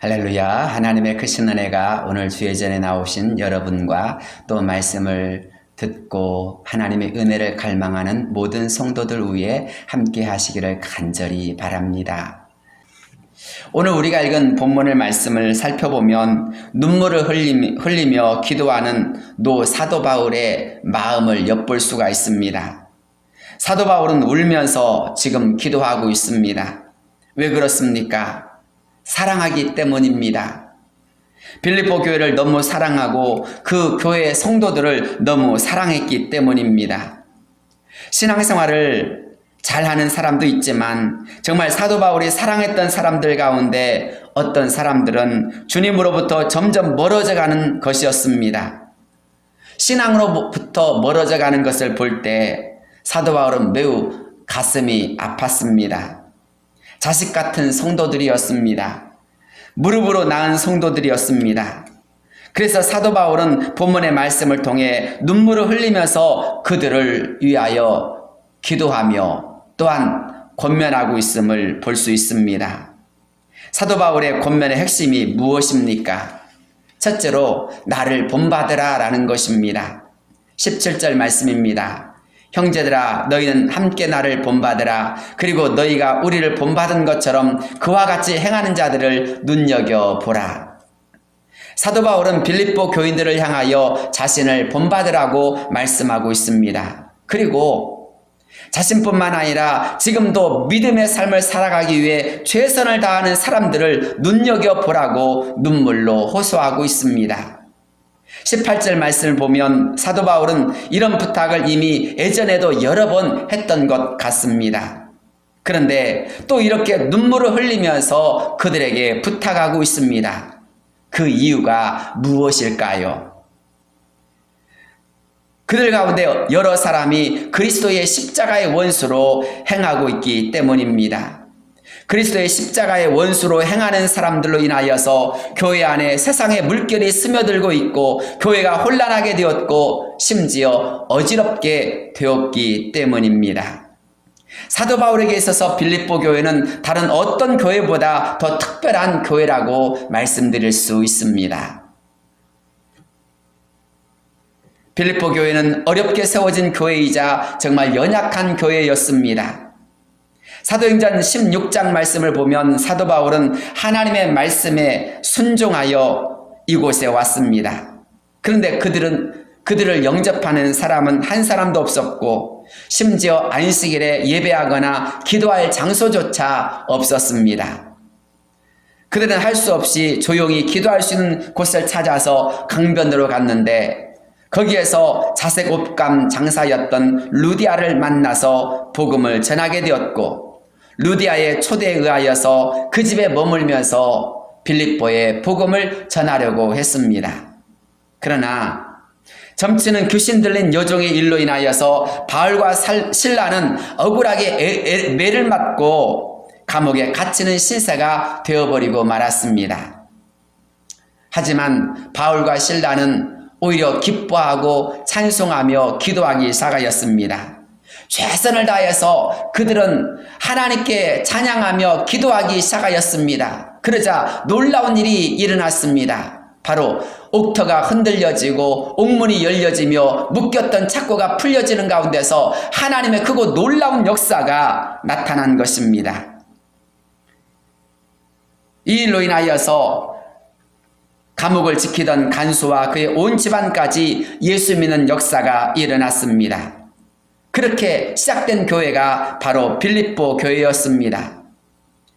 할렐루야. 하나님의 크신 은혜가 오늘 주예전에 나오신 여러분과 또 말씀을 듣고 하나님의 은혜를 갈망하는 모든 성도들 위해 함께 하시기를 간절히 바랍니다. 오늘 우리가 읽은 본문의 말씀을 살펴보면 눈물을 흘리며 기도하는 사도 바울의 마음을 엿볼 수가 있습니다. 사도 바울은 울면서 지금 기도하고 있습니다. 왜 그렇습니까? 사랑하기 때문입니다. 빌립보 교회를 너무 사랑하고 그 교회의 성도들을 너무 사랑했기 때문입니다. 신앙생활을 잘하는 사람도 있지만 정말 사도 바울이 사랑했던 사람들 가운데 어떤 사람들은 주님으로부터 점점 멀어져가는 것이었습니다. 신앙으로부터 멀어져가는 것을 볼 때 사도 바울은 매우 가슴이 아팠습니다. 자식 같은 성도들이었습니다. 무릎으로 낳은 성도들이었습니다. 그래서 사도 바울은 본문의 말씀을 통해 눈물을 흘리면서 그들을 위하여 기도하며 또한 권면하고 있음을 볼 수 있습니다. 사도 바울의 권면의 핵심이 무엇입니까? 첫째로 나를 본받으라 라는 것입니다. 17절 말씀입니다. 형제들아 너희는 함께 나를 본받으라. 그리고 너희가 우리를 본받은 것처럼 그와 같이 행하는 자들을 눈여겨보라. 사도 바울은 빌립보 교인들을 향하여 자신을 본받으라고 말씀하고 있습니다. 그리고 자신뿐만 아니라 지금도 믿음의 삶을 살아가기 위해 최선을 다하는 사람들을 눈여겨보라고 눈물로 호소하고 있습니다. 18절 말씀을 보면 사도 바울은 이런 부탁을 이미 예전에도 여러 번 했던 것 같습니다. 그런데 또 이렇게 눈물을 흘리면서 그들에게 부탁하고 있습니다. 그 이유가 무엇일까요? 그들 가운데 여러 사람이 그리스도의 십자가의 원수로 행하고 있기 때문입니다. 그리스도의 십자가의 원수로 행하는 사람들로 인하여서 교회 안에 세상의 물결이 스며들고 있고 교회가 혼란하게 되었고 심지어 어지럽게 되었기 때문입니다. 사도 바울에게 있어서 빌립보 교회는 다른 어떤 교회보다 더 특별한 교회라고 말씀드릴 수 있습니다. 빌립보 교회는 어렵게 세워진 교회이자 정말 연약한 교회였습니다. 사도행전 16장 말씀을 보면 사도 바울은 하나님의 말씀에 순종하여 이곳에 왔습니다. 그런데 그들을 영접하는 사람은 한 사람도 없었고 심지어 안식일에 예배하거나 기도할 장소조차 없었습니다. 그들은 할 수 없이 조용히 기도할 수 있는 곳을 찾아서 강변으로 갔는데 거기에서 자색 옷감 장사였던 루디아를 만나서 복음을 전하게 되었고 루디아의 초대에 의하여서 그 집에 머물면서 빌립보에 복음을 전하려고 했습니다. 그러나 점치는 귀신 들린 여종의 일로 인하여서 바울과 실라는 억울하게 매를 맞고 감옥에 갇히는 신세가 되어버리고 말았습니다. 하지만 바울과 실라는 오히려 기뻐하고 찬송하며 기도하기 시작하였습니다. 최선을 다해서 그들은 하나님께 찬양하며 기도하기 시작하였습니다. 그러자 놀라운 일이 일어났습니다. 바로 옥터가 흔들려지고 옥문이 열려지며 묶였던 착고가 풀려지는 가운데서 하나님의 크고 놀라운 역사가 나타난 것입니다. 이 일로 인하여서 감옥을 지키던 간수와 그의 온 집안까지 예수 믿는 역사가 일어났습니다. 그렇게 시작된 교회가 바로 빌립보 교회였습니다.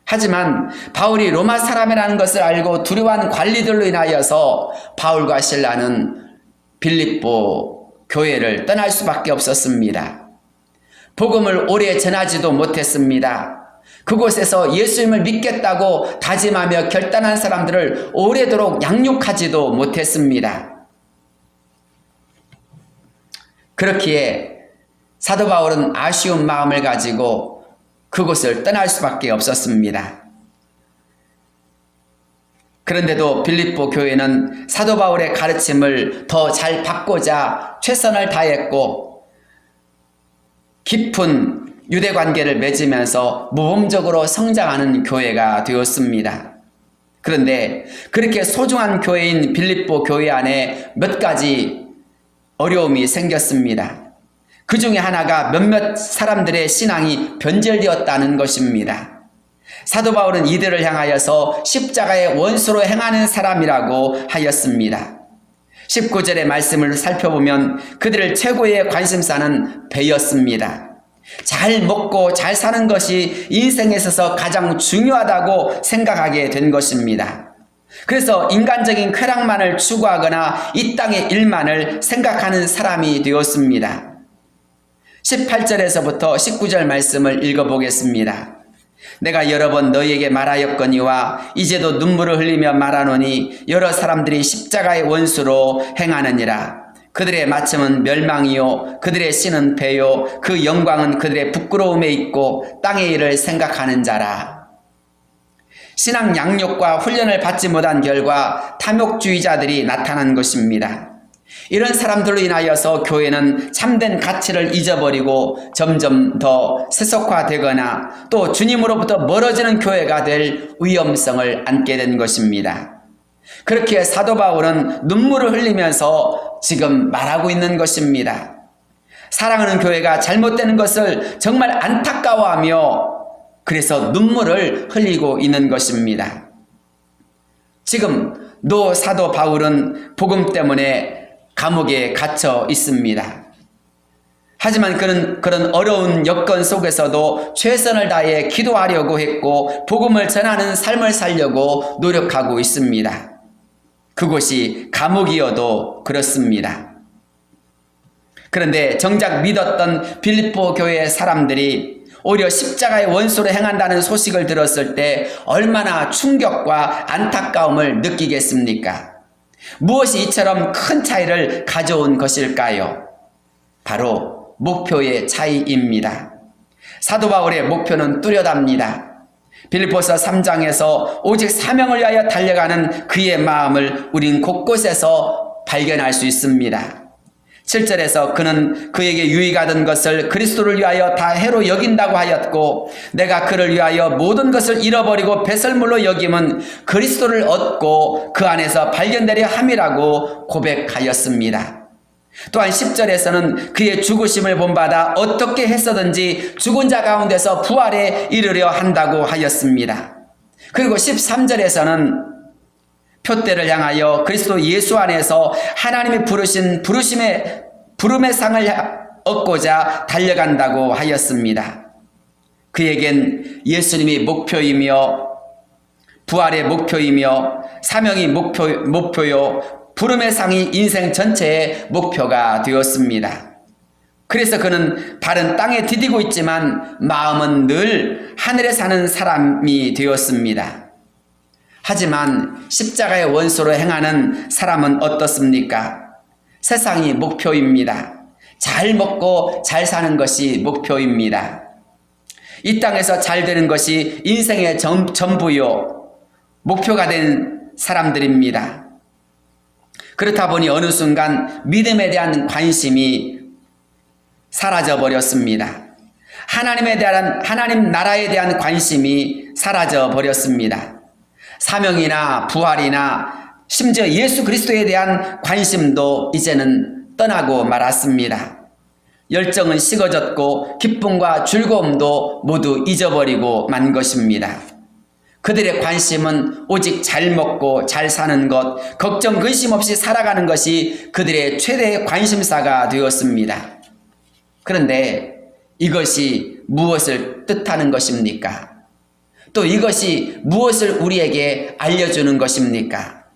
하지만 바울이 로마 사람이라는 것을 알고 두려워하는 관리들로 인하여서 바울과 실라는 빌립보 교회를 떠날 수밖에 없었습니다. 복음을 오래 전하지도 못했습니다. 그곳에서 예수님을 믿겠다고 다짐하며 결단한 사람들을 오래도록 양육하지도 못했습니다. 그렇기에 사도 바울은 아쉬운 마음을 가지고 그곳을 떠날 수밖에 없었습니다. 그런데도 빌립보 교회는 사도 바울의 가르침을 더 잘 받고자 최선을 다했고 깊은 유대 관계를 맺으면서 모범적으로 성장하는 교회가 되었습니다. 그런데 그렇게 소중한 교회인 빌립보 교회 안에 몇 가지 어려움이 생겼습니다. 그 중에 하나가 몇몇 사람들의 신앙이 변절되었다는 것입니다. 사도 바울은 이들을 향하여서 십자가의 원수로 행하는 사람이라고 하였습니다. 19절의 말씀을 살펴보면 그들을 최고의 관심사는 배였습니다. 잘 먹고 잘 사는 것이 인생에 있어서 가장 중요하다고 생각하게 된 것입니다. 그래서 인간적인 쾌락만을 추구하거나 이 땅의 일만을 생각하는 사람이 되었습니다. 18절에서부터 19절 말씀을 읽어보겠습니다. 내가 여러 번 너희에게 말하였거니와 이제도 눈물을 흘리며 말하노니 여러 사람들이 십자가의 원수로 행하느니라. 그들의 마침은 멸망이요 그들의 씨는 배요 그 영광은 그들의 부끄러움에 있고 땅의 일을 생각하는 자라. 신앙 양육과 훈련을 받지 못한 결과 탐욕주의자들이 나타난 것입니다. 이런 사람들로 인하여서 교회는 참된 가치를 잊어버리고 점점 더 세속화되거나 또 주님으로부터 멀어지는 교회가 될 위험성을 안게 된 것입니다. 그렇게 사도 바울은 눈물을 흘리면서 지금 말하고 있는 것입니다. 사랑하는 교회가 잘못되는 것을 정말 안타까워하며 그래서 눈물을 흘리고 있는 것입니다. 지금 노 사도 바울은 복음 때문에 감옥에 갇혀 있습니다. 하지만 그는 그런 어려운 여건 속에서도 최선을 다해 기도하려고 했고 복음을 전하는 삶을 살려고 노력하고 있습니다. 그곳이 감옥이어도 그렇습니다. 그런데 정작 믿었던 빌립보 교회의 사람들이 오히려 십자가의 원수로 행한다는 소식을 들었을 때 얼마나 충격과 안타까움을 느끼겠습니까? 무엇이 이처럼 큰 차이를 가져온 것일까요? 바로 목표의 차이입니다. 사도 바울의 목표는 뚜렷합니다. 빌립보서 3장에서 오직 사명을 위하여 달려가는 그의 마음을 우린 곳곳에서 발견할 수 있습니다. 7절에서 그는 그에게 유익하던 것을 그리스도를 위하여 다 해로 여긴다고 하였고 내가 그를 위하여 모든 것을 잃어버리고 배설물로 여김은 그리스도를 얻고 그 안에서 발견되려 함이라고 고백하였습니다. 또한 10절에서는 그의 죽으심을 본받아 어떻게 했어든지 죽은 자 가운데서 부활에 이르려 한다고 하였습니다. 그리고 13절에서는 표대를 향하여 그리스도 예수 안에서 하나님이 부르신 부름의 상을 얻고자 달려간다고 하였습니다. 그에겐 예수님이 목표이며 부활의 목표이며 사명이 목표요 부름의 상이 인생 전체의 목표가 되었습니다. 그래서 그는 발은 땅에 디디고 있지만 마음은 늘 하늘에 사는 사람이 되었습니다. 하지만 십자가의 원수로 행하는 사람은 어떻습니까? 세상이 목표입니다. 잘 먹고 잘 사는 것이 목표입니다. 이 땅에서 잘 되는 것이 인생의 전부요 목표가 된 사람들입니다. 그렇다 보니 어느 순간 믿음에 대한 관심이 사라져 버렸습니다. 하나님 나라에 대한 관심이 사라져 버렸습니다. 사명이나 부활이나 심지어 예수 그리스도에 대한 관심도 이제는 떠나고 말았습니다. 열정은 식어졌고 기쁨과 즐거움도 모두 잊어버리고 만 것입니다. 그들의 관심은 오직 잘 먹고 잘 사는 것, 걱정 근심 없이 살아가는 것이 그들의 최대의 관심사가 되었습니다. 그런데 이것이 무엇을 뜻하는 것입니까? 또 이것이 무엇을 우리에게 알려주는 것입니까?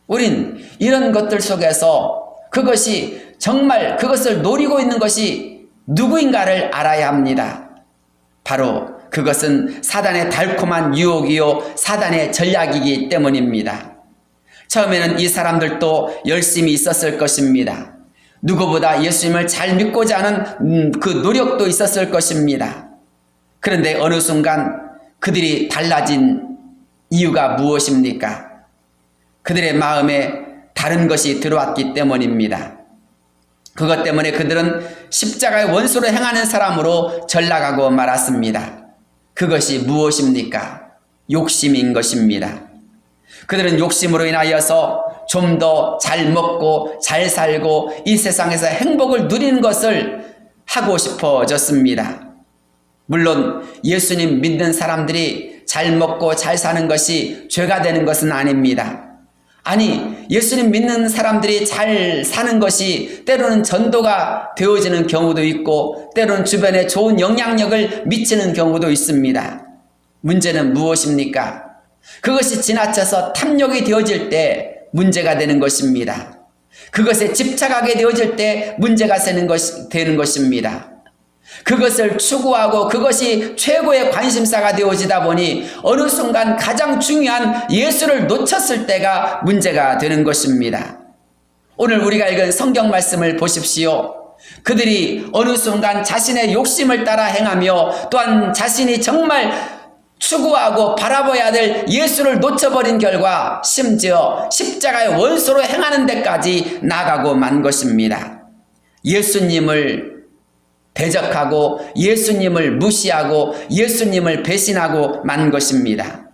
우린 이런 것들 속에서 그것을 노리고 있는 것이 누구인가를 알아야 합니다. 바로 그것은 사단의 달콤한 유혹이요 사단의 전략이기 때문입니다. 처음에는 이 사람들도 열심히 있었을 것입니다. 누구보다 예수님을 잘 믿고자 하는 그 노력도 있었을 것입니다. 그런데 어느 순간 그들이 달라진 이유가 무엇입니까? 그들의 마음에 다른 것이 들어왔기 때문입니다. 그것 때문에 그들은 십자가의 원수로 행하는 사람으로 전락하고 말았습니다. 그것이 무엇입니까? 욕심인 것입니다. 그들은 욕심으로 인하여서 좀 더 잘 먹고 잘 살고 이 세상에서 행복을 누리는 것을 하고 싶어졌습니다. 물론 예수님 믿는 사람들이 잘 먹고 잘 사는 것이 죄가 되는 것은 아닙니다. 아니, 예수님 믿는 사람들이 잘 사는 것이 때로는 전도가 되어지는 경우도 있고 때로는 주변에 좋은 영향력을 미치는 경우도 있습니다. 문제는 무엇입니까? 그것이 지나쳐서 탐욕이 되어질 때 문제가 되는 것입니다. 그것에 집착하게 되어질 때 문제가 되는 것입니다. 그것을 추구하고 그것이 최고의 관심사가 되어지다 보니 어느 순간 가장 중요한 예수를 놓쳤을 때가 문제가 되는 것입니다. 오늘 우리가 읽은 성경 말씀을 보십시오. 그들이 어느 순간 자신의 욕심을 따라 행하며 또한 자신이 정말 추구하고 바라봐야 될 예수를 놓쳐버린 결과 심지어 십자가의 원수로 행하는 데까지 나가고 만 것입니다. 예수님을 대적하고 예수님을 무시하고 예수님을 배신하고 만 것입니다.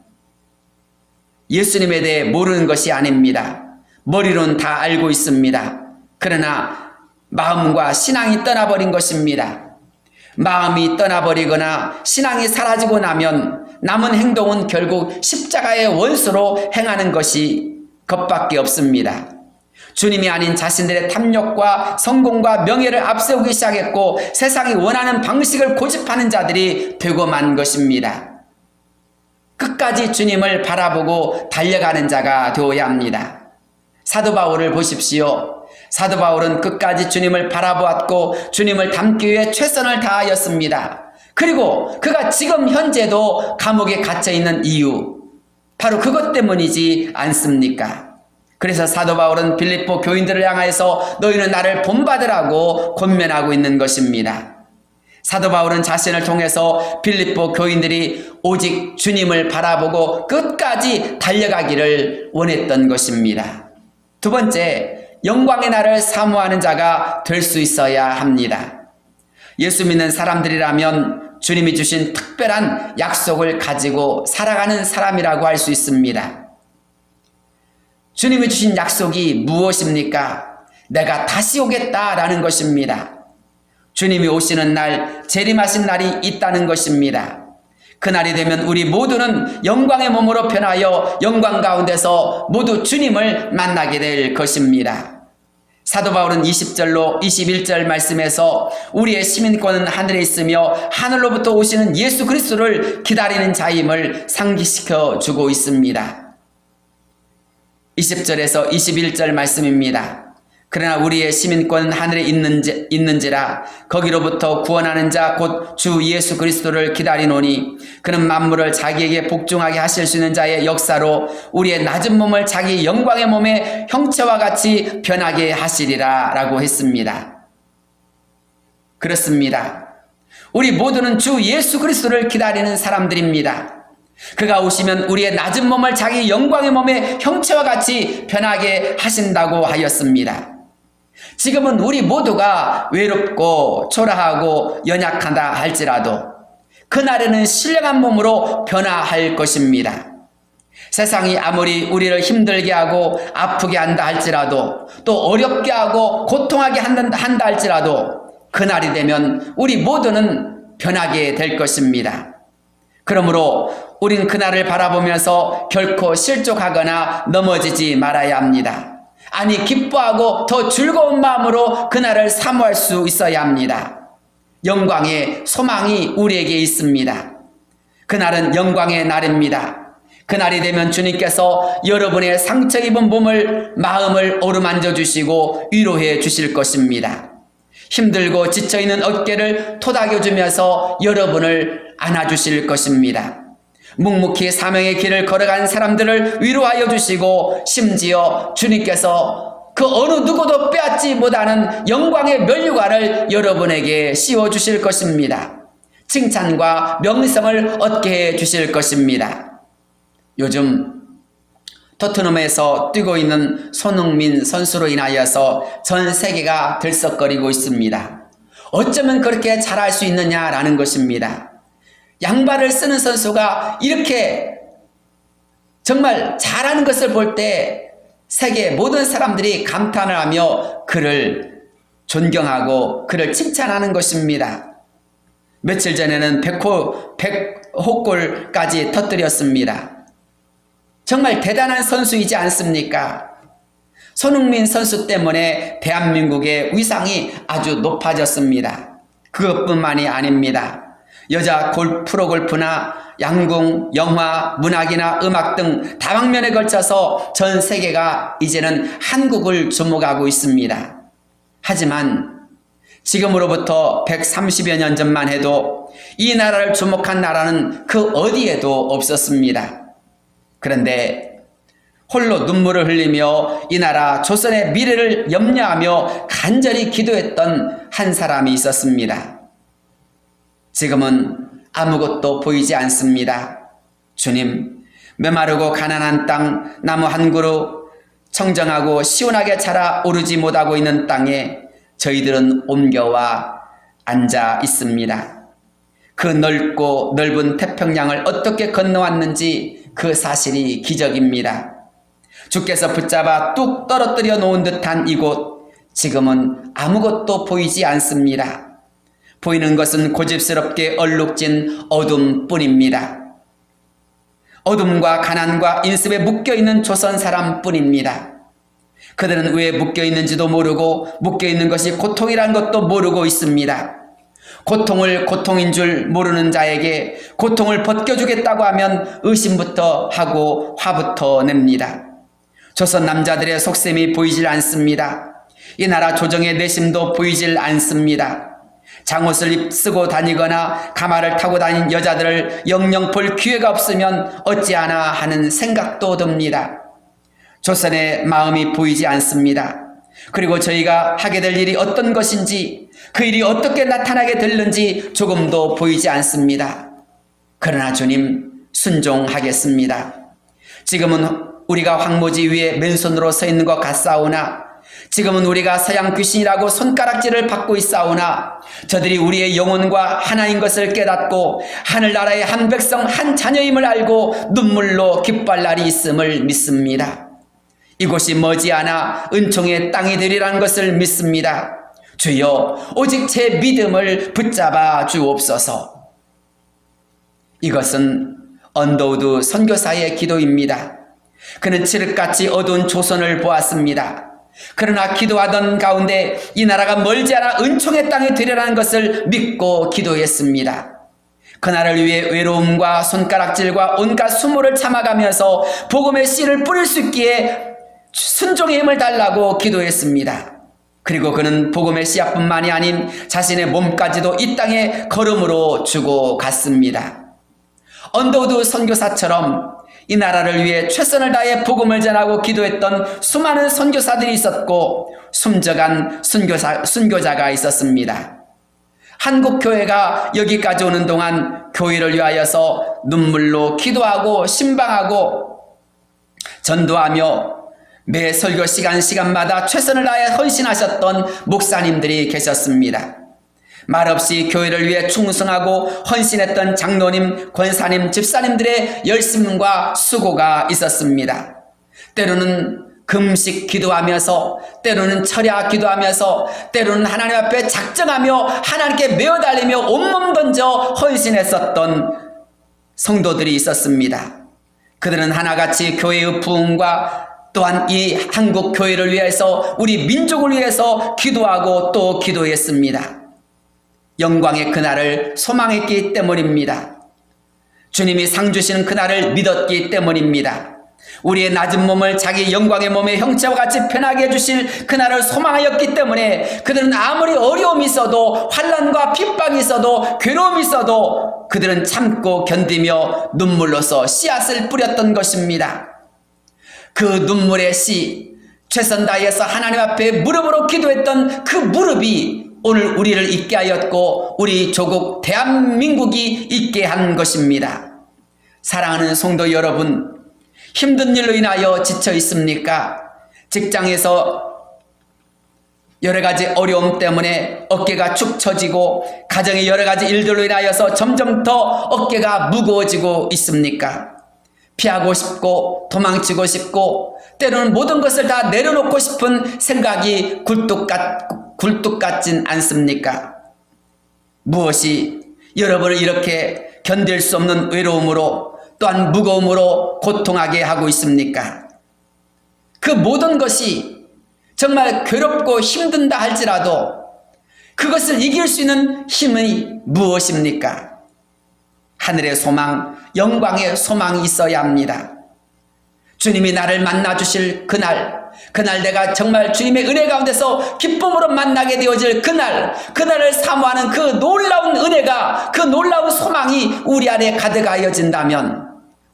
예수님에 대해 모르는 것이 아닙니다. 머리로는 다 알고 있습니다. 그러나 마음과 신앙이 떠나버린 것입니다. 마음이 떠나버리거나 신앙이 사라지고 나면 남은 행동은 결국 십자가의 원수로 행하는 것밖에 없습니다. 주님이 아닌 자신들의 탐욕과 성공과 명예를 앞세우기 시작했고 세상이 원하는 방식을 고집하는 자들이 되고 만 것입니다. 끝까지 주님을 바라보고 달려가는 자가 되어야 합니다. 사도 바울을 보십시오. 사도 바울은 끝까지 주님을 바라보았고 주님을 닮기 위해 최선을 다하였습니다. 그리고 그가 지금 현재도 감옥에 갇혀있는 이유, 바로 그것 때문이지 않습니까? 그래서 사도 바울은 빌립보 교인들을 향해서 너희는 나를 본받으라고 권면하고 있는 것입니다. 사도 바울은 자신을 통해서 빌립보 교인들이 오직 주님을 바라보고 끝까지 달려가기를 원했던 것입니다. 두 번째, 영광의 날을 사모하는 자가 될 수 있어야 합니다. 예수 믿는 사람들이라면 주님이 주신 특별한 약속을 가지고 살아가는 사람이라고 할 수 있습니다. 주님이 주신 약속이 무엇입니까? 내가 다시 오겠다라는 것입니다. 주님이 오시는 날, 재림하신 날이 있다는 것입니다. 그날이 되면 우리 모두는 영광의 몸으로 변하여 영광 가운데서 모두 주님을 만나게 될 것입니다. 사도 바울은 20절로 21절 말씀에서 우리의 시민권은 하늘에 있으며 하늘로부터 오시는 예수 그리스도를 기다리는 자임을 상기시켜 주고 있습니다. 20절에서 21절 말씀입니다. 그러나 우리의 시민권은 하늘에 있는지라 거기로부터 구원하는 자 곧 주 예수 그리스도를 기다리노니 그는 만물을 자기에게 복종하게 하실 수 있는 자의 역사로 우리의 낮은 몸을 자기 영광의 몸의 형체와 같이 변하게 하시리라 라고 했습니다. 그렇습니다. 우리 모두는 주 예수 그리스도를 기다리는 사람들입니다. 그가 오시면 우리의 낮은 몸을 자기 영광의 몸의 형체와 같이 변하게 하신다고 하였습니다. 지금은 우리 모두가 외롭고 초라하고 연약하다 할지라도 그날에는 신령한 몸으로 변화할 것입니다. 세상이 아무리 우리를 힘들게 하고 아프게 한다 할지라도 또 어렵게 하고 고통하게 한다 할지라도 그날이 되면 우리 모두는 변하게 될 것입니다. 그러므로 우린 그날을 바라보면서 결코 실족하거나 넘어지지 말아야 합니다. 아니, 기뻐하고 더 즐거운 마음으로 그날을 사모할 수 있어야 합니다. 영광의 소망이 우리에게 있습니다. 그날은 영광의 날입니다. 그날이 되면 주님께서 여러분의 상처 입은 마음을 어루만져 주시고 위로해 주실 것입니다. 힘들고 지쳐있는 어깨를 토닥여 주면서 여러분을 안아주실 것입니다. 묵묵히 사명의 길을 걸어간 사람들을 위로하여 주시고 심지어 주님께서 그 어느 누구도 빼앗지 못하는 영광의 면류관을 여러분에게 씌워주실 것입니다. 칭찬과 명성을 얻게 해주실 것입니다. 요즘 토트넘에서 뛰고 있는 손흥민 선수로 인하여서 전 세계가 들썩거리고 있습니다. 어쩌면 그렇게 잘할 수 있느냐라는 것입니다. 양발을 쓰는 선수가 이렇게 정말 잘하는 것을 볼 때 세계 모든 사람들이 감탄을 하며 그를 존경하고 그를 칭찬하는 것입니다. 며칠 전에는 100호골까지 터뜨렸습니다. 정말 대단한 선수이지 않습니까? 손흥민 선수 때문에 대한민국의 위상이 아주 높아졌습니다. 그것뿐만이 아닙니다. 여자 프로골프나 양궁, 영화, 문학이나 음악 등 다방면에 걸쳐서 전 세계가 이제는 한국을 주목하고 있습니다. 하지만 지금으로부터 130여 년 전만 해도 이 나라를 주목한 나라는 그 어디에도 없었습니다. 그런데 홀로 눈물을 흘리며 이 나라 조선의 미래를 염려하며 간절히 기도했던 한 사람이 있었습니다. 지금은 아무것도 보이지 않습니다. 주님, 메마르고 가난한 땅, 나무 한 그루 청정하고 시원하게 자라 오르지 못하고 있는 땅에 저희들은 옮겨와 앉아 있습니다. 그 넓고 넓은 태평양을 어떻게 건너왔는지 그 사실이 기적입니다. 주께서 붙잡아 뚝 떨어뜨려 놓은 듯한 이곳, 지금은 아무것도 보이지 않습니다. 보이는 것은 고집스럽게 얼룩진 어둠뿐입니다. 어둠과 가난과 인습에 묶여있는 조선 사람뿐입니다. 그들은 왜 묶여있는지도 모르고 묶여있는 것이 고통이란 것도 모르고 있습니다. 고통을 고통인 줄 모르는 자에게 고통을 벗겨주겠다고 하면 의심부터 하고 화부터 냅니다. 조선 남자들의 속셈이 보이질 않습니다. 이 나라 조정의 내심도 보이질 않습니다. 장옷을 쓰고 다니거나 가마를 타고 다닌 여자들을 영영 볼 기회가 없으면 어찌하나 하는 생각도 듭니다. 조선의 마음이 보이지 않습니다. 그리고 저희가 하게 될 일이 어떤 것인지, 그 일이 어떻게 나타나게 될는지 조금도 보이지 않습니다. 그러나 주님, 순종하겠습니다. 지금은 우리가 황무지 위에 맨손으로 서 있는 것 같사오나, 지금은 우리가 서양 귀신이라고 손가락질을 받고 있사오나, 저들이 우리의 영혼과 하나인 것을 깨닫고 하늘나라의 한 백성 한 자녀임을 알고 눈물로 기뻐할 날이 있음을 믿습니다. 이곳이 머지않아 은총의 땅이 되리라는 것을 믿습니다. 주여, 오직 제 믿음을 붙잡아 주옵소서. 이것은 언더우드 선교사의 기도입니다. 그는 칠흑같이 어두운 조선을 보았습니다. 그러나 기도하던 가운데 이 나라가 멀지 않아 은총의 땅이 되리라는 것을 믿고 기도했습니다. 그날을 위해 외로움과 손가락질과 온갖 수모를 참아가면서 복음의 씨를 뿌릴 수 있기에 순종의 힘을 달라고 기도했습니다. 그리고 그는 복음의 씨앗뿐만이 아닌 자신의 몸까지도 이 땅에 걸음으로 주고 갔습니다. 언더우드 선교사처럼 이 나라를 위해 최선을 다해 복음을 전하고 기도했던 수많은 선교사들이 있었고 숨져간 순교자가 있었습니다. 한국 교회가 여기까지 오는 동안 교회를 위하여서 눈물로 기도하고 신방하고 전도하며 매 설교 시간마다 최선을 다해 헌신하셨던 목사님들이 계셨습니다. 말없이 교회를 위해 충성하고 헌신했던 장로님, 권사님, 집사님들의 열심과 수고가 있었습니다. 때로는 금식 기도하면서, 때로는 철야 기도하면서, 때로는 하나님 앞에 작정하며 하나님께 메어 달리며 온몸 던져 헌신했었던 성도들이 있었습니다. 그들은 하나같이 교회의 부흥과 또한 이 한국 교회를 위해서, 우리 민족을 위해서 기도하고 또 기도했습니다. 영광의 그날을 소망했기 때문입니다. 주님이 상 주시는 그날을 믿었기 때문입니다. 우리의 낮은 몸을 자기 영광의 몸의 형체와 같이 편하게 해주실 그날을 소망하였기 때문에 그들은 아무리 어려움이 있어도, 환난과 핍박이 있어도, 괴로움이 있어도 그들은 참고 견디며 눈물로서 씨앗을 뿌렸던 것입니다. 그 눈물의 씨, 최선 다해서 하나님 앞에 무릎으로 기도했던 그 무릎이 오늘 우리를 있게 하였고 우리 조국 대한민국이 있게 한 것입니다. 사랑하는 성도 여러분, 힘든 일로 인하여 지쳐 있습니까? 직장에서 여러 가지 어려움 때문에 어깨가 축 처지고 가정의 여러 가지 일들로 인하여서 점점 더 어깨가 무거워지고 있습니까? 피하고 싶고 도망치고 싶고 때로는 모든 것을 다 내려놓고 싶은 생각이 굴뚝 같진 않습니까? 무엇이 여러분을 이렇게 견딜 수 없는 외로움으로 또한 무거움으로 고통하게 하고 있습니까? 그 모든 것이 정말 괴롭고 힘든다 할지라도 그것을 이길 수 있는 힘이 무엇입니까? 하늘의 소망, 영광의 소망이 있어야 합니다. 주님이 나를 만나 주실 그날 내가 정말 주님의 은혜 가운데서 기쁨으로 만나게 되어질 그날을 사모하는 그 놀라운 은혜가, 그 놀라운 소망이 우리 안에 가득하여진다면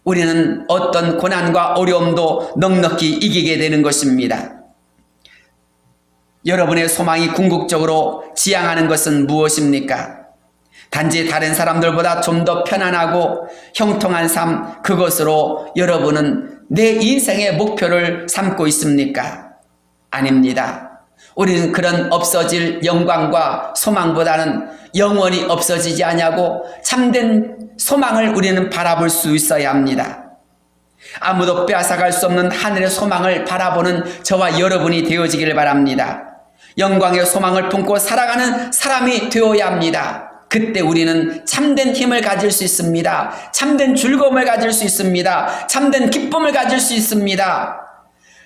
우리는 어떤 고난과 어려움도 넉넉히 이기게 되는 것입니다. 여러분의 소망이 궁극적으로 지향하는 것은 무엇입니까? 단지 다른 사람들보다 좀 더 편안하고 형통한 삶, 그것으로 여러분은 내 인생의 목표를 삼고 있습니까? 아닙니다. 우리는 그런 없어질 영광과 소망보다는 영원히 없어지지 않냐고 참된 소망을 우리는 바라볼 수 있어야 합니다. 아무도 빼앗아갈 수 없는 하늘의 소망을 바라보는 저와 여러분이 되어지기를 바랍니다. 영광의 소망을 품고 살아가는 사람이 되어야 합니다. 그때 우리는 참된 힘을 가질 수 있습니다. 참된 즐거움을 가질 수 있습니다. 참된 기쁨을 가질 수 있습니다.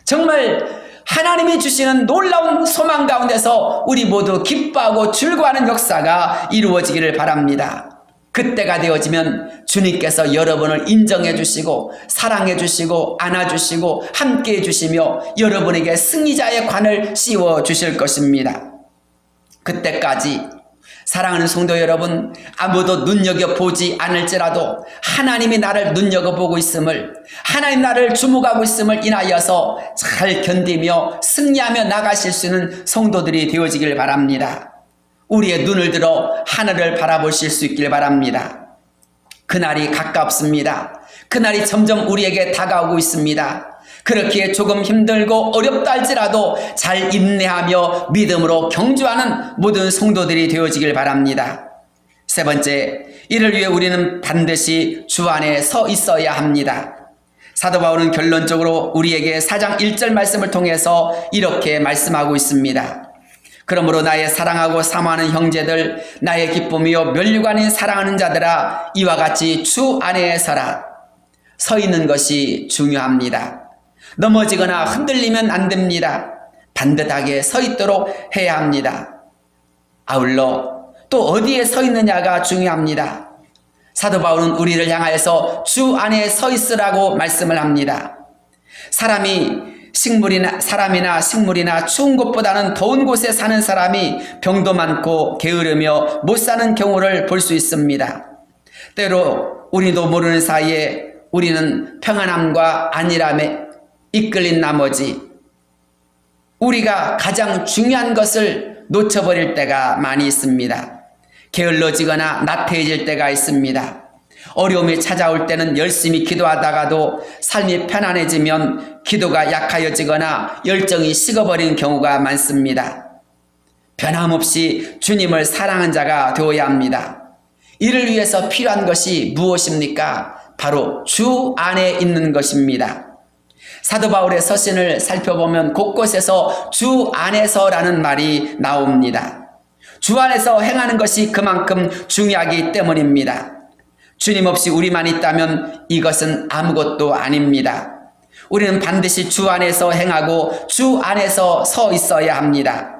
정말 하나님이 주시는 놀라운 소망 가운데서 우리 모두 기뻐하고 즐거워하는 역사가 이루어지기를 바랍니다. 그때가 되어지면 주님께서 여러분을 인정해 주시고 사랑해 주시고 안아 주시고 함께 해 주시며 여러분에게 승리자의 관을 씌워 주실 것입니다. 그때까지 사랑하는 성도 여러분, 아무도 눈여겨보지 않을지라도 하나님이 나를 눈여겨보고 있음을, 하나님 나를 주목하고 있음을 인하여서 잘 견디며 승리하며 나가실 수 있는 성도들이 되어지길 바랍니다. 우리의 눈을 들어 하늘을 바라보실 수 있길 바랍니다. 그날이 가깝습니다. 그날이 점점 우리에게 다가오고 있습니다. 그렇기에 조금 힘들고 어렵다 할지라도 잘 인내하며 믿음으로 경주하는 모든 성도들이 되어지길 바랍니다. 세 번째, 이를 위해 우리는 반드시 주 안에 서 있어야 합니다. 사도 바울은 결론적으로 우리에게 4장 1절 말씀을 통해서 이렇게 말씀하고 있습니다. 그러므로 나의 사랑하고 사모하는 형제들, 나의 기쁨이요 면류가 아닌 사랑하는 자들아, 이와 같이 주 안에 서라. 서 있는 것이 중요합니다. 넘어지거나 흔들리면 안 됩니다. 반듯하게 서 있도록 해야 합니다. 아울러 또 어디에 서 있느냐가 중요합니다. 사도 바울은 우리를 향하여서 주 안에 서 있으라고 말씀을 합니다. 사람이나 식물이나 추운 곳보다는 더운 곳에 사는 사람이 병도 많고 게으르며 못 사는 경우를 볼 수 있습니다. 때로 우리도 모르는 사이에 우리는 평안함과 안일함에 이끌린 나머지 우리가 가장 중요한 것을 놓쳐버릴 때가 많이 있습니다. 게을러지거나 나태해질 때가 있습니다. 어려움이 찾아올 때는 열심히 기도하다가도 삶이 편안해지면 기도가 약하여지거나 열정이 식어버리는 경우가 많습니다. 변함없이 주님을 사랑하는 자가 되어야 합니다. 이를 위해서 필요한 것이 무엇입니까? 바로 주 안에 있는 것입니다. 사도 바울의 서신을 살펴보면 곳곳에서 주 안에서라는 말이 나옵니다. 주 안에서 행하는 것이 그만큼 중요하기 때문입니다. 주님 없이 우리만 있다면 이것은 아무것도 아닙니다. 우리는 반드시 주 안에서 행하고 주 안에서 서 있어야 합니다.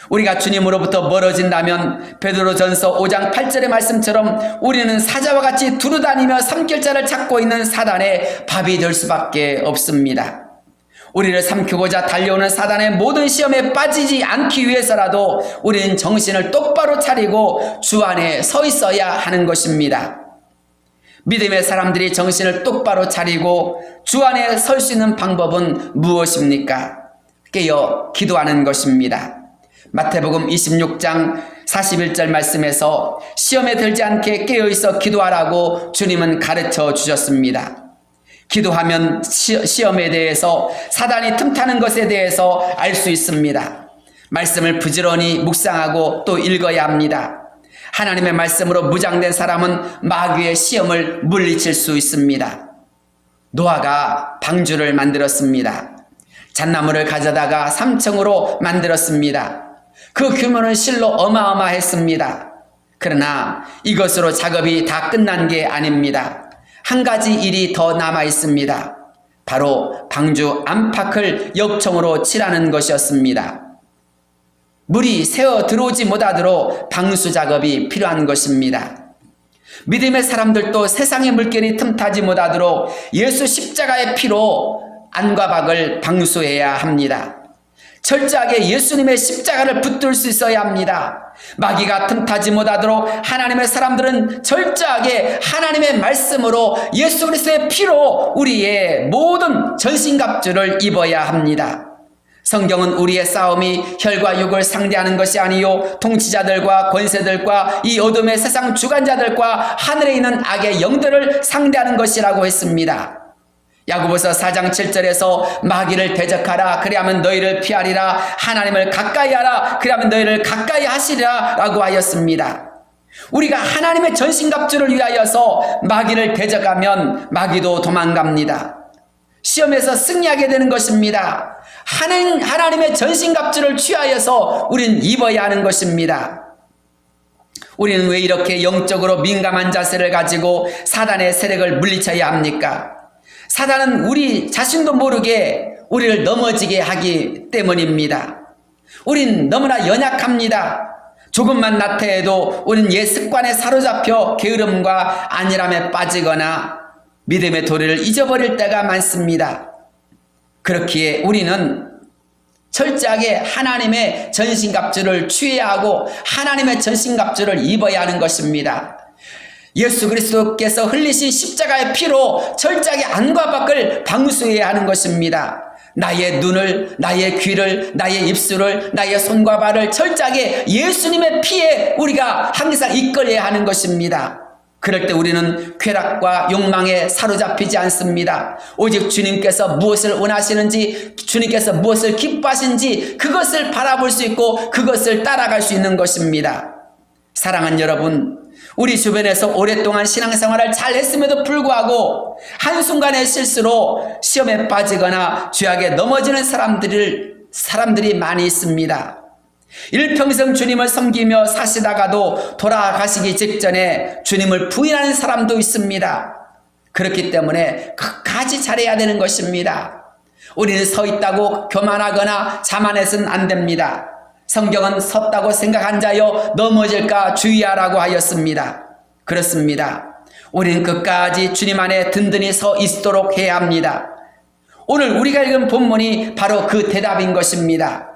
우리가 주님으로부터 멀어진다면 베드로전서 5장 8절의 말씀처럼 우리는 사자와 같이 두루다니며 삼킬자를 찾고 있는 사단의 밥이 될 수밖에 없습니다. 우리를 삼키고자 달려오는 사단의 모든 시험에 빠지지 않기 위해서라도 우리는 정신을 똑바로 차리고 주 안에 서 있어야 하는 것입니다. 믿음의 사람들이 정신을 똑바로 차리고 주 안에 설 수 있는 방법은 무엇입니까? 깨어 기도하는 것입니다. 마태복음 26장 41절 말씀에서 시험에 들지 않게 깨어있어 기도하라고 주님은 가르쳐 주셨습니다. 기도하면 시험에 대해서 사단이 틈타는 것에 대해서 알 수 있습니다. 말씀을 부지런히 묵상하고 또 읽어야 합니다. 하나님의 말씀으로 무장된 사람은 마귀의 시험을 물리칠 수 있습니다. 노아가 방주를 만들었습니다. 잣나무를 가져다가 3층으로 만들었습니다. 그 규모는 실로 어마어마했습니다. 그러나 이것으로 작업이 다 끝난 게 아닙니다. 한 가지 일이 더 남아 있습니다. 바로 방주 안팎을 역청으로 칠하는 것이었습니다. 물이 새어 들어오지 못하도록 방수 작업이 필요한 것입니다. 믿음의 사람들도 세상의 물결이 틈타지 못하도록 예수 십자가의 피로 안과 밖을 방수해야 합니다. 철저하게 예수님의 십자가를 붙들 수 있어야 합니다. 마귀가 틈타지 못하도록 하나님의 사람들은 철저하게 하나님의 말씀으로 예수 그리스도의 피로 우리의 모든 전신갑주를 입어야 합니다. 성경은 우리의 싸움이 혈과 육을 상대하는 것이 아니요 통치자들과 권세들과 이 어둠의 세상 주관자들과 하늘에 있는 악의 영들을 상대하는 것이라고 했습니다. 야고보서 4장 7절에서 마귀를 대적하라 그리하면 너희를 피하리라 하나님을 가까이 하라 그리하면 너희를 가까이 하시리라 라고 하였습니다. 우리가 하나님의 전신갑주를 위하여서 마귀를 대적하면 마귀도 도망갑니다. 시험에서 승리하게 되는 것입니다. 하나님의 전신갑주를 취하여서 우리는 입어야 하는 것입니다. 우리는 왜 이렇게 영적으로 민감한 자세를 가지고 사단의 세력을 물리쳐야 합니까? 사단은 우리 자신도 모르게 우리를 넘어지게 하기 때문입니다. 우린 너무나 연약합니다. 조금만 나태해도 우린 옛 습관에 사로잡혀 게으름과 안일함에 빠지거나 믿음의 도리를 잊어버릴 때가 많습니다. 그렇기에 우리는 철저하게 하나님의 전신갑주를 취해야 하고 하나님의 전신갑주를 입어야 하는 것입니다. 예수 그리스도께서 흘리신 십자가의 피로 철저하게 안과 밖을 방수해야 하는 것입니다. 나의 눈을, 나의 귀를, 나의 입술을, 나의 손과 발을 철저하게 예수님의 피에 우리가 항상 이끌어야 하는 것입니다. 그럴 때 우리는 쾌락과 욕망에 사로잡히지 않습니다. 오직 주님께서 무엇을 원하시는지, 주님께서 무엇을 기뻐하시는지 그것을 바라볼 수 있고 그것을 따라갈 수 있는 것입니다. 사랑하는 여러분, 우리 주변에서 오랫동안 신앙생활을 잘 했음에도 불구하고 한순간의 실수로 시험에 빠지거나 죄악에 넘어지는 사람들이 많이 있습니다. 일평생 주님을 섬기며 사시다가도 돌아가시기 직전에 주님을 부인하는 사람도 있습니다. 그렇기 때문에 끝까지 잘해야 되는 것입니다. 우리는 서 있다고 교만하거나 자만해서는 안 됩니다. 성경은 섰다고 생각한 자여 넘어질까 주의하라고 하였습니다. 그렇습니다. 우리는 끝까지 주님 안에 든든히 서 있도록 해야 합니다. 오늘 우리가 읽은 본문이 바로 그 대답인 것입니다.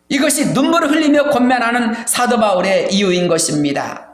이것이 눈물을 흘리며 권면하는 사도 바울의 이유인 것입니다.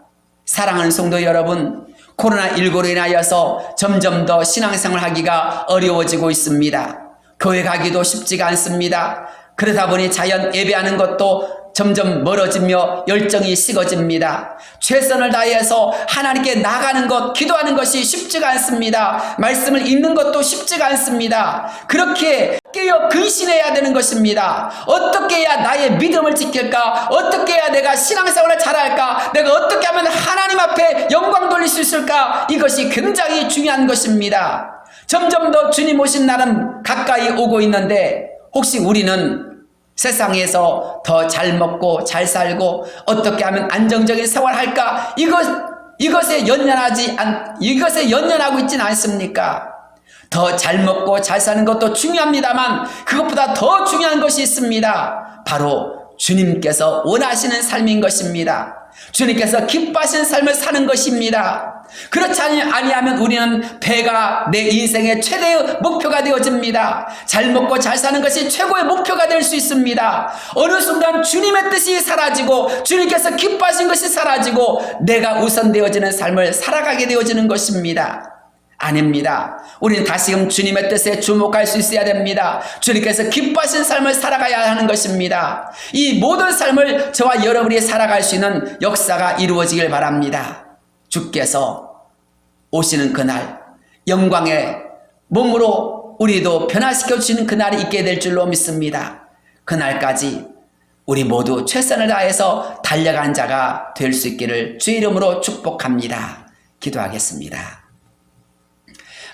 사랑하는 성도 여러분, 코로나19로 인하여서 점점 더 신앙생활 하기가 어려워지고 있습니다. 교회 가기도 쉽지가 않습니다. 그러다 보니 자연 예배하는 것도 점점 멀어지며 열정이 식어집니다. 최선을 다해서 하나님께 나가는 것, 기도하는 것이 쉽지가 않습니다. 말씀을 읽는 것도 쉽지가 않습니다. 그렇게 깨어 근신해야 되는 것입니다. 어떻게 해야 나의 믿음을 지킬까? 어떻게 해야 내가 신앙생활을 잘할까? 내가 어떻게 하면 하나님 앞에 영광 돌릴 수 있을까? 이것이 굉장히 중요한 것입니다. 점점 더 주님 오신 날은 가까이 오고 있는데 혹시 우리는 세상에서 더 잘 먹고 잘 살고 어떻게 하면 안정적인 생활할까? 이것에 연연하고 있지는 않습니까? 더 잘 먹고 잘 사는 것도 중요합니다만 그것보다 더 중요한 것이 있습니다. 바로 주님께서 원하시는 삶인 것입니다. 주님께서 기뻐하시는 삶을 사는 것입니다. 그렇지 아니하면 우리는 배가 내 인생의 최대의 목표가 되어집니다. 잘 먹고 잘 사는 것이 최고의 목표가 될 수 있습니다. 어느 순간 주님의 뜻이 사라지고 주님께서 기뻐하신 것이 사라지고 내가 우선되어지는 삶을 살아가게 되어지는 것입니다. 아닙니다. 우리는 다시금 주님의 뜻에 주목할 수 있어야 됩니다. 주님께서 기뻐하신 삶을 살아가야 하는 것입니다. 이 모든 삶을 저와 여러분이 살아갈 수 있는 역사가 이루어지길 바랍니다. 주께서 오시는 그날 영광의 몸으로 우리도 변화시켜 주시는 그날이 있게 될 줄로 믿습니다. 그날까지 우리 모두 최선을 다해서 달려간 자가 될 수 있기를 주의 이름으로 축복합니다. 기도하겠습니다.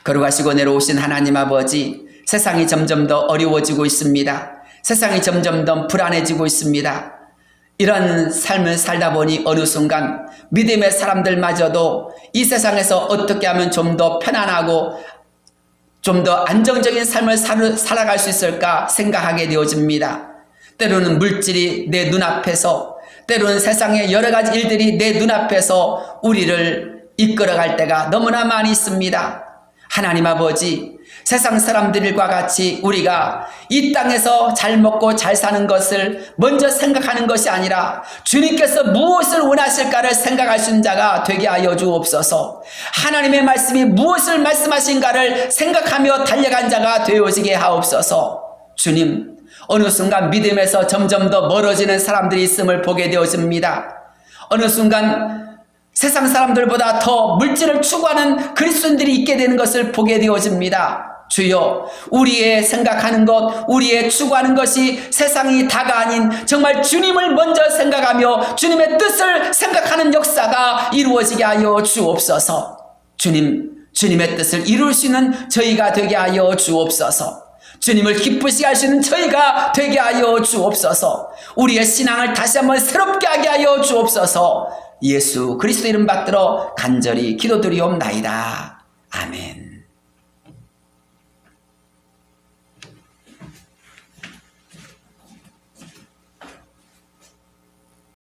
걸어가시고 내려오신 하나님 아버지, 세상이 점점 더 어려워지고 있습니다. 세상이 점점 더 불안해지고 있습니다. 이런 삶을 살다 보니 어느 순간 믿음의 사람들마저도 이 세상에서 어떻게 하면 좀 더 편안하고 좀 더 안정적인 삶을 살아갈 수 있을까 생각하게 되어집니다. 때로는 물질이 내 눈앞에서, 때로는 세상의 여러 가지 일들이 내 눈앞에서 우리를 이끌어갈 때가 너무나 많이 있습니다. 하나님 아버지, 세상 사람들과 같이 우리가 이 땅에서 잘 먹고 잘 사는 것을 먼저 생각하는 것이 아니라 주님께서 무엇을 원하실까를 생각할 수 있는 자가 되게 하여 주옵소서. 하나님의 말씀이 무엇을 말씀하신가를 생각하며 달려간 자가 되어지게 하옵소서. 주님, 어느 순간 믿음에서 점점 더 멀어지는 사람들이 있음을 보게 되어집니다. 어느 순간 세상 사람들보다 더 물질을 추구하는 그리스도인들이 있게 되는 것을 보게 되어집니다. 주여, 우리의 생각하는 것, 우리의 추구하는 것이 세상이 다가 아닌 정말 주님을 먼저 생각하며 주님의 뜻을 생각하는 역사가 이루어지게 하여 주옵소서. 주님의 뜻을 이룰 수 있는 저희가 되게 하여 주옵소서. 주님을 기쁘시게 할 수 있는 저희가 되게 하여 주옵소서. 우리의 신앙을 다시 한번 새롭게 하게 하여 주옵소서. 예수 그리스도 이름 받들어 간절히 기도드리옵나이다. 아멘.